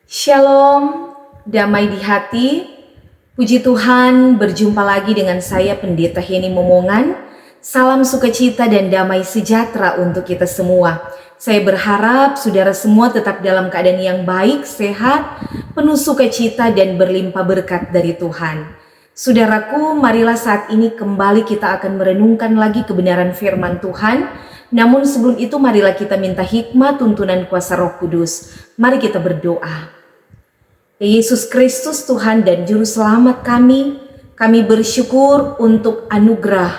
Shalom, damai di hati. Puji Tuhan, berjumpa lagi dengan saya Pendeta Heni Momongan. Salam sukacita dan damai sejahtera untuk kita semua. Saya berharap saudara semua tetap dalam keadaan yang baik, sehat, penuh sukacita dan berlimpah berkat dari Tuhan. Saudaraku, marilah saat ini kembali kita akan merenungkan lagi kebenaran firman Tuhan. Namun sebelum itu marilah kita minta hikmat tuntunan kuasa Roh Kudus. Mari kita berdoa. Ya Yesus Kristus, Tuhan dan Juru Selamat kami bersyukur untuk anugerah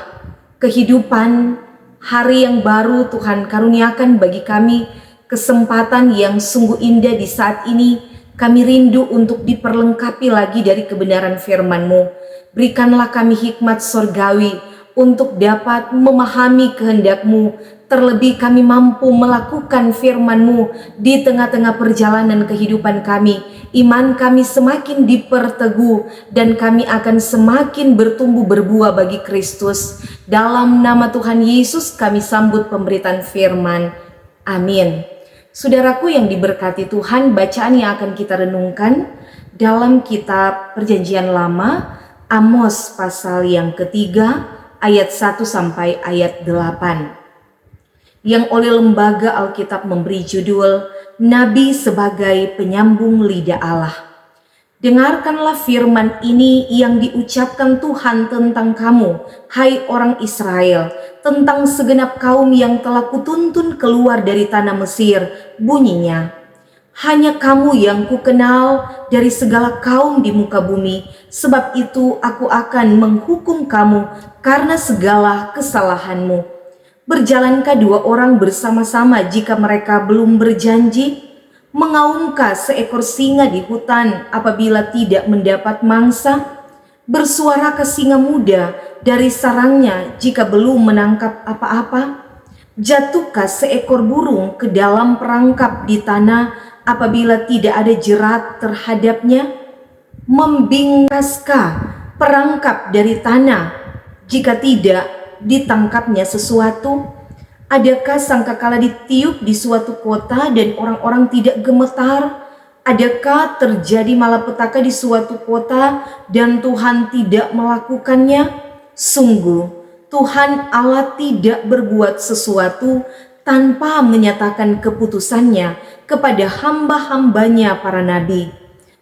kehidupan, hari yang baru Tuhan karuniakan bagi kami, kesempatan yang sungguh indah di saat ini. Kami rindu untuk diperlengkapi lagi dari kebenaran firman-Mu. Berikanlah kami hikmat sorgawi untuk dapat memahami kehendak-Mu. Terlebih kami mampu melakukan firman-Mu di tengah-tengah perjalanan kehidupan kami. Iman kami semakin diperteguh dan kami akan semakin bertumbuh berbuah bagi Kristus. Dalam nama Tuhan Yesus kami sambut pemberitaan firman. Amin. Saudaraku yang diberkati Tuhan, bacaan yang akan kita renungkan dalam kitab Perjanjian Lama, Amos pasal yang ketiga, ayat 1 sampai ayat 8. Yang oleh lembaga Alkitab memberi judul Nabi sebagai penyambung lidah Allah. Dengarkanlah firman ini yang diucapkan Tuhan tentang kamu, hai orang Israel, tentang segenap kaum yang telah kutuntun keluar dari tanah Mesir. Bunyinya, hanya kamu yang kukenal dari segala kaum di muka bumi, sebab itu aku akan menghukum kamu karena segala kesalahanmu. Berjalankah dua orang bersama-sama jika mereka belum berjanji? Mengaumkah seekor singa di hutan apabila tidak mendapat mangsa? Bersuarakah singa muda dari sarangnya jika belum menangkap apa-apa? Jatuhkah seekor burung ke dalam perangkap di tanah apabila tidak ada jerat terhadapnya? Membingkaskah perangkap dari tanah jika tidak ditangkapnya sesuatu? Adakah sangkakala ditiup di suatu kota dan orang-orang tidak gemetar? Adakah terjadi malapetaka di suatu kota dan Tuhan tidak melakukannya? Sungguh, Tuhan Allah tidak berbuat sesuatu tanpa menyatakan keputusannya kepada hamba-hambanya para nabi.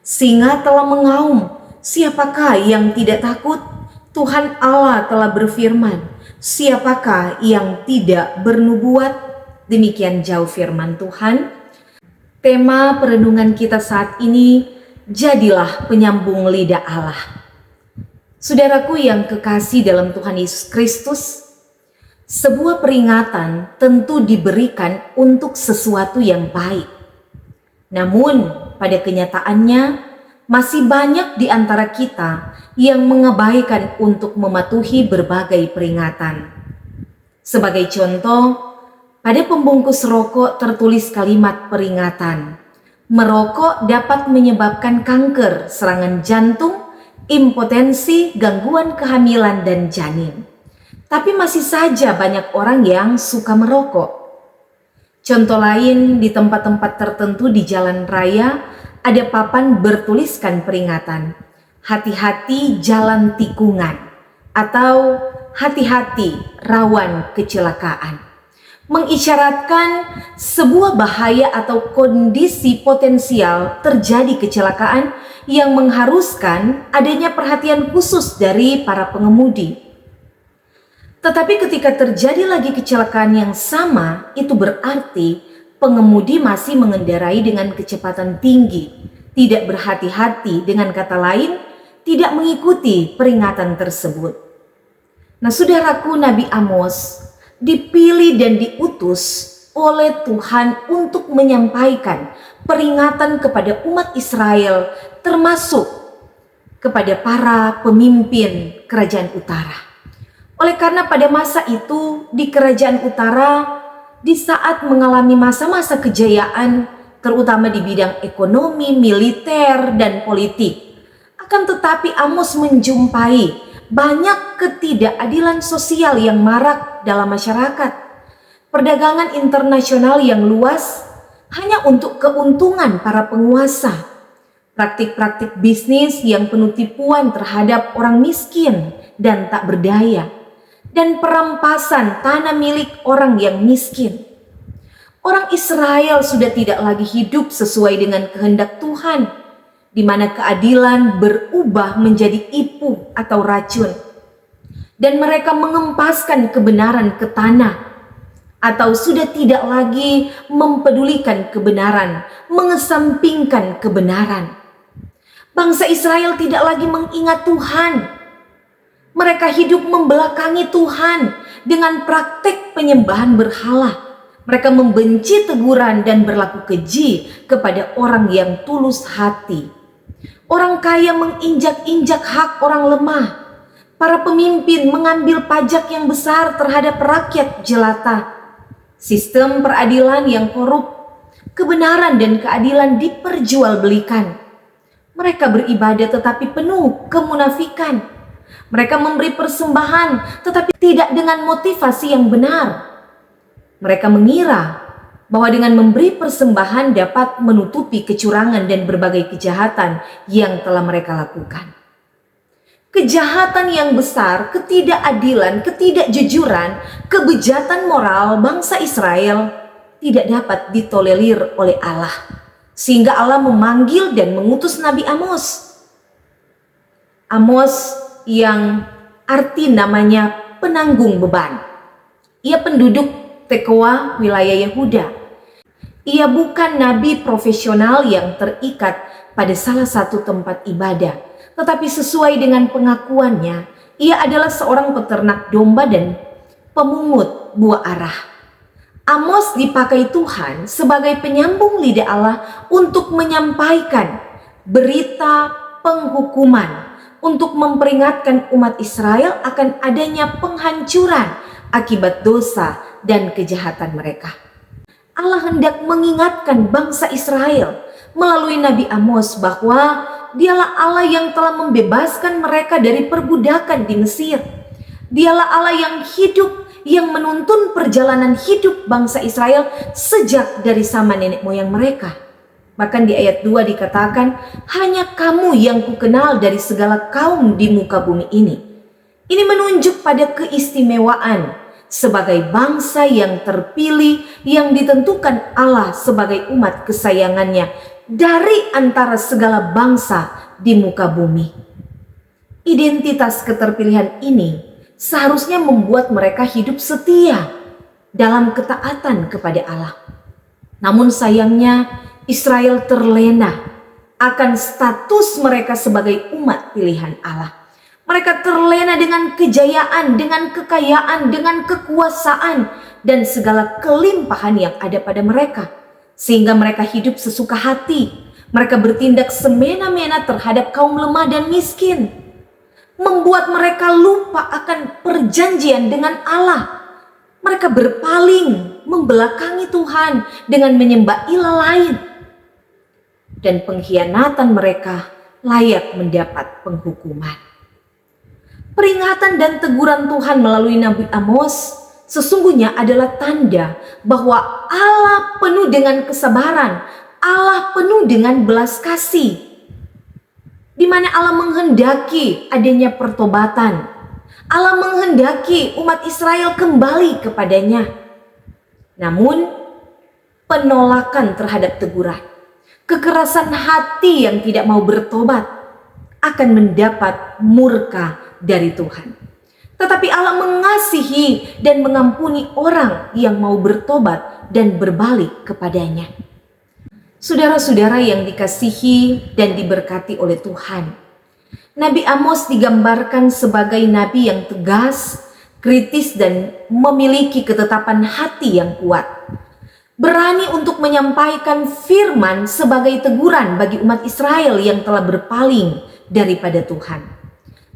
Singa telah mengaum, siapakah yang tidak takut? Tuhan Allah telah berfirman, siapakah yang tidak bernubuat? Demikian jauh firman Tuhan. Tema perenungan kita saat ini, jadilah penyambung lidah Allah. Saudaraku yang kekasih dalam Tuhan Yesus Kristus, sebuah peringatan tentu diberikan untuk sesuatu yang baik. Namun pada kenyataannya masih banyak di antara kita yang mengabaikan untuk mematuhi berbagai peringatan. Sebagai contoh, pada pembungkus rokok tertulis kalimat peringatan. Merokok dapat menyebabkan kanker, serangan jantung, impotensi, gangguan kehamilan, dan janin. Tapi masih saja banyak orang yang suka merokok. Contoh lain, di tempat-tempat tertentu di jalan raya, ada papan bertuliskan peringatan, hati-hati jalan tikungan, atau hati-hati rawan kecelakaan. Mengisyaratkan sebuah bahaya atau kondisi potensial terjadi kecelakaan yang mengharuskan adanya perhatian khusus dari para pengemudi. Tetapi ketika terjadi lagi kecelakaan yang sama, itu berarti pengemudi masih mengendarai dengan kecepatan tinggi, tidak berhati-hati, dengan kata lain, tidak mengikuti peringatan tersebut. Nah, saudaraku, Nabi Amos dipilih dan diutus oleh Tuhan untuk menyampaikan peringatan kepada umat Israel, termasuk kepada para pemimpin kerajaan utara. Oleh karena pada masa itu di kerajaan utara, di saat mengalami masa-masa kejayaan, terutama di bidang ekonomi, militer, dan politik. Akan tetapi Amos menjumpai banyak ketidakadilan sosial yang marak dalam masyarakat. Perdagangan internasional yang luas hanya untuk keuntungan para penguasa. praktik-praktik bisnis yang penuh tipuan terhadap orang miskin dan tak berdaya, dan perampasan tanah milik orang yang miskin. Orang Israel sudah tidak lagi hidup sesuai dengan kehendak Tuhan, di mana keadilan berubah menjadi ipuh atau racun, dan mereka mengempaskan kebenaran ke tanah, atau sudah tidak lagi mempedulikan kebenaran, mengesampingkan kebenaran. Bangsa Israel tidak lagi mengingat Tuhan. Mereka hidup membelakangi Tuhan dengan praktek penyembahan berhala. Mereka membenci teguran dan berlaku keji kepada orang yang tulus hati. Orang kaya menginjak-injak hak orang lemah. Para pemimpin mengambil pajak yang besar terhadap rakyat jelata. Sistem peradilan yang korup, kebenaran dan keadilan diperjualbelikan. Mereka beribadah tetapi penuh kemunafikan. Mereka memberi persembahan tetapi tidak dengan motivasi yang benar. Mereka mengira bahwa dengan memberi persembahan dapat menutupi kecurangan dan berbagai kejahatan yang telah mereka lakukan. Kejahatan yang besar, ketidakadilan, ketidakjujuran, kebejatan moral bangsa Israel tidak dapat ditolerir oleh Allah. Sehingga Allah memanggil dan mengutus Nabi Amos. Amos yang arti namanya penanggung beban. Ia penduduk Tekoa, wilayah Yehuda. Ia bukan nabi profesional yang terikat pada salah satu tempat ibadah, tetapi sesuai dengan pengakuannya, ia adalah seorang peternak domba dan pemungut buah arah. Amos dipakai Tuhan sebagai penyambung lidah Allah untuk menyampaikan berita penghukuman, untuk memperingatkan umat Israel akan adanya penghancuran akibat dosa dan kejahatan mereka. Allah hendak mengingatkan bangsa Israel melalui Nabi Amos bahwa Dialah Allah yang telah membebaskan mereka dari perbudakan di Mesir. Dialah Allah yang hidup, yang menuntun perjalanan hidup bangsa Israel sejak dari zaman nenek moyang mereka. Bahkan di ayat 2 dikatakan, hanya kamu yang kukenal dari segala kaum di muka bumi ini. Ini menunjuk pada keistimewaan sebagai bangsa yang terpilih, yang ditentukan Allah sebagai umat kesayangannya dari antara segala bangsa di muka bumi. Identitas keterpilihan ini seharusnya membuat mereka hidup setia dalam ketaatan kepada Allah. Namun sayangnya Israel terlena akan status mereka sebagai umat pilihan Allah. Mereka terlena dengan kejayaan, dengan kekayaan, dengan kekuasaan, dan segala kelimpahan yang ada pada mereka. Sehingga mereka hidup sesuka hati. Mereka bertindak semena-mena terhadap kaum lemah dan miskin. Membuat mereka lupa akan perjanjian dengan Allah. Mereka berpaling, membelakangi Tuhan dengan menyembah ilah lain. Dan pengkhianatan mereka layak mendapat penghukuman. Peringatan dan teguran Tuhan melalui Nabi Amos sesungguhnya adalah tanda bahwa Allah penuh dengan kesabaran, Allah penuh dengan belas kasih, di mana Allah menghendaki adanya pertobatan. Allah menghendaki umat Israel kembali kepadanya. Namun penolakan terhadap teguran, kekerasan hati yang tidak mau bertobat akan mendapat murka dari Tuhan. Tetapi Allah mengasihi dan mengampuni orang yang mau bertobat dan berbalik kepadanya. Saudara-saudara yang dikasihi dan diberkati oleh Tuhan, Nabi Amos digambarkan sebagai nabi yang tegas, kritis, dan memiliki ketetapan hati yang kuat. Berani untuk menyampaikan firman sebagai teguran bagi umat Israel yang telah berpaling daripada Tuhan.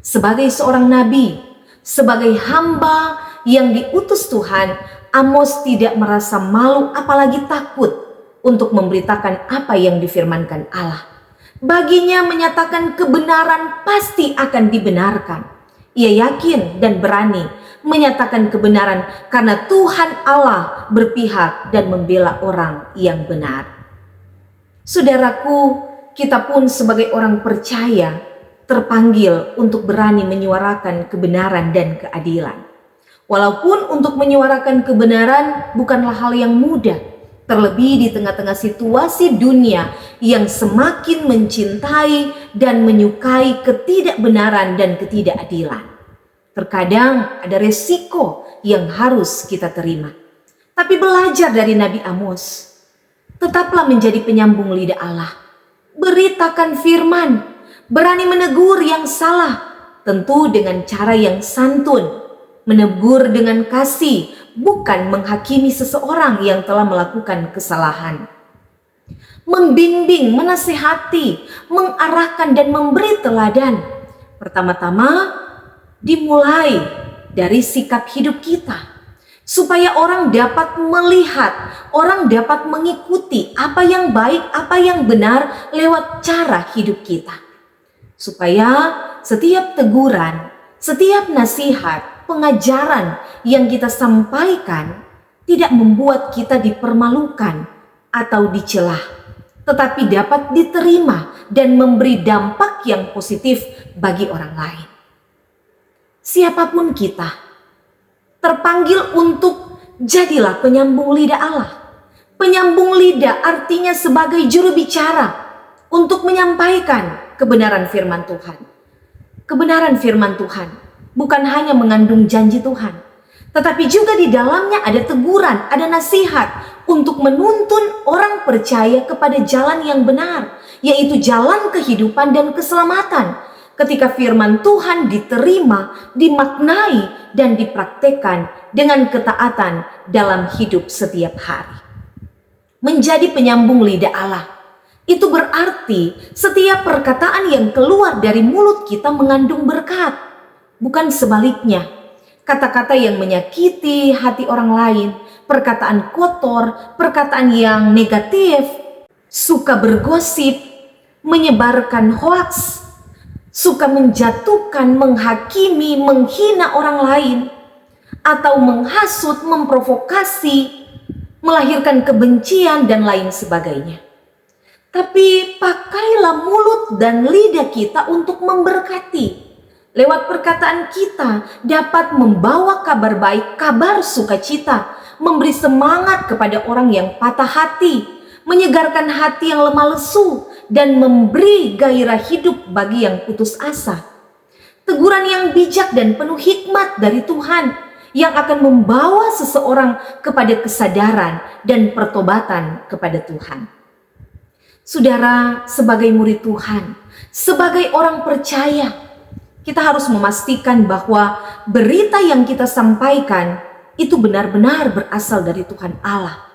Sebagai seorang nabi, sebagai hamba yang diutus Tuhan, Amos tidak merasa malu apalagi takut untuk memberitakan apa yang difirmankan Allah. Baginya menyatakan kebenaran pasti akan dibenarkan. Ia yakin dan berani menyatakan kebenaran karena Tuhan Allah berpihak dan membela orang yang benar. Saudaraku, kita pun sebagai orang percaya terpanggil untuk berani menyuarakan kebenaran dan keadilan. Walaupun untuk menyuarakan kebenaran bukanlah hal yang mudah, terlebih di tengah-tengah situasi dunia yang semakin mencintai dan menyukai ketidakbenaran dan ketidakadilan. Terkadang ada resiko yang harus kita terima. Tapi belajar dari Nabi Amos, tetaplah menjadi penyambung lidah Allah. Beritakan firman, berani menegur yang salah, tentu dengan cara yang santun. Menegur dengan kasih, bukan menghakimi seseorang yang telah melakukan kesalahan. Membimbing, menasihati, mengarahkan dan memberi teladan. Pertama-tama dimulai dari sikap hidup kita, supaya orang dapat melihat, orang dapat mengikuti apa yang baik, apa yang benar lewat cara hidup kita. Supaya setiap teguran, setiap nasihat, pengajaran yang kita sampaikan tidak membuat kita dipermalukan atau dicela, tetapi dapat diterima dan memberi dampak yang positif bagi orang lain. Siapapun kita, terpanggil untuk jadilah penyambung lidah Allah. Penyambung lidah artinya sebagai juru bicara untuk menyampaikan kebenaran firman Tuhan. Kebenaran firman Tuhan bukan hanya mengandung janji Tuhan, tetapi juga di dalamnya ada teguran, ada nasihat untuk menuntun orang percaya kepada jalan yang benar, yaitu jalan kehidupan dan keselamatan. Ketika firman Tuhan diterima, dimaknai, dan dipraktekkan dengan ketaatan dalam hidup setiap hari. Menjadi penyambung lidah Allah, itu berarti setiap perkataan yang keluar dari mulut kita mengandung berkat, bukan sebaliknya. Kata-kata yang menyakiti hati orang lain, perkataan kotor, perkataan yang negatif, suka bergosip, menyebarkan hoaks, suka menjatuhkan, menghakimi, menghina orang lain, atau menghasut, memprovokasi, melahirkan kebencian dan lain sebagainya. Tapi pakailah mulut dan lidah kita untuk memberkati. Lewat perkataan kita dapat membawa kabar baik, kabar sukacita, memberi semangat kepada orang yang patah hati, menyegarkan hati yang lemah lesu, dan memberi gairah hidup bagi yang putus asa. Teguran yang bijak dan penuh hikmat dari Tuhan yang akan membawa seseorang kepada kesadaran dan pertobatan kepada Tuhan. Saudara, sebagai murid Tuhan, sebagai orang percaya, kita harus memastikan bahwa berita yang kita sampaikan itu benar-benar berasal dari Tuhan Allah.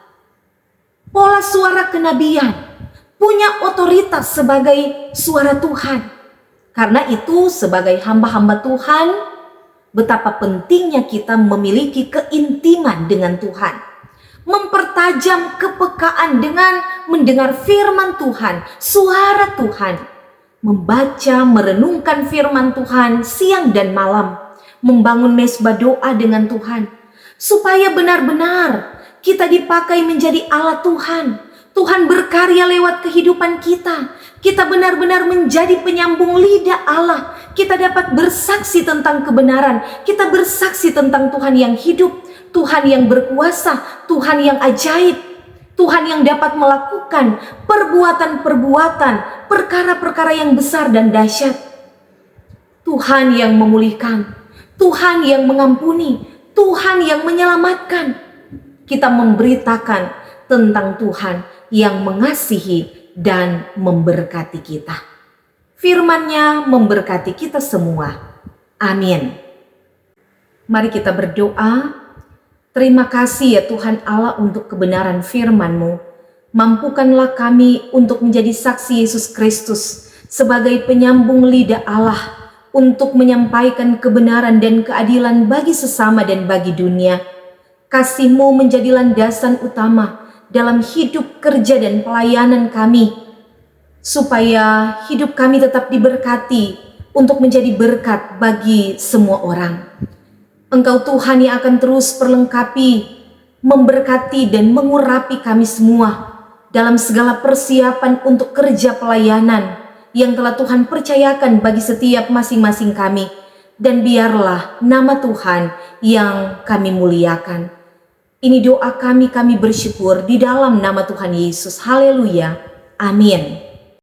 Pola suara kenabian punya otoritas sebagai suara Tuhan. Karena itu sebagai hamba-hamba Tuhan, betapa pentingnya kita memiliki keintiman dengan Tuhan. Mempertajam kepekaan dengan mendengar firman Tuhan, suara Tuhan. Membaca, merenungkan firman Tuhan siang dan malam. Membangun mezbah doa dengan Tuhan. Supaya benar-benar kita dipakai menjadi alat Tuhan. Tuhan berkarya lewat kehidupan kita. Kita benar-benar menjadi penyambung lidah Allah. Kita dapat bersaksi tentang kebenaran. Kita bersaksi tentang Tuhan yang hidup, Tuhan yang berkuasa, Tuhan yang ajaib, Tuhan yang dapat melakukan perbuatan-perbuatan, perkara-perkara yang besar dan dahsyat. Tuhan yang memulihkan, Tuhan yang mengampuni, Tuhan yang menyelamatkan. Kita memberitakan tentang Tuhan yang mengasihi dan memberkati kita. Firman-Nya memberkati kita semua. Amin. Mari kita berdoa. Terima kasih ya Tuhan Allah untuk kebenaran firman-Mu. Mampukanlah kami untuk menjadi saksi Yesus Kristus sebagai penyambung lidah Allah untuk menyampaikan kebenaran dan keadilan bagi sesama dan bagi dunia. Kasih-Mu menjadi landasan utama dalam hidup, kerja, dan pelayanan kami, supaya hidup kami tetap diberkati untuk menjadi berkat bagi semua orang. Engkau Tuhan yang akan terus perlengkapi, memberkati, dan mengurapi kami semua, dalam segala persiapan untuk kerja pelayanan yang telah Tuhan percayakan bagi setiap masing-masing kami. Dan biarlah nama Tuhan yang kami muliakan. Ini doa kami bersyukur di dalam nama Tuhan Yesus. Haleluya. Amin.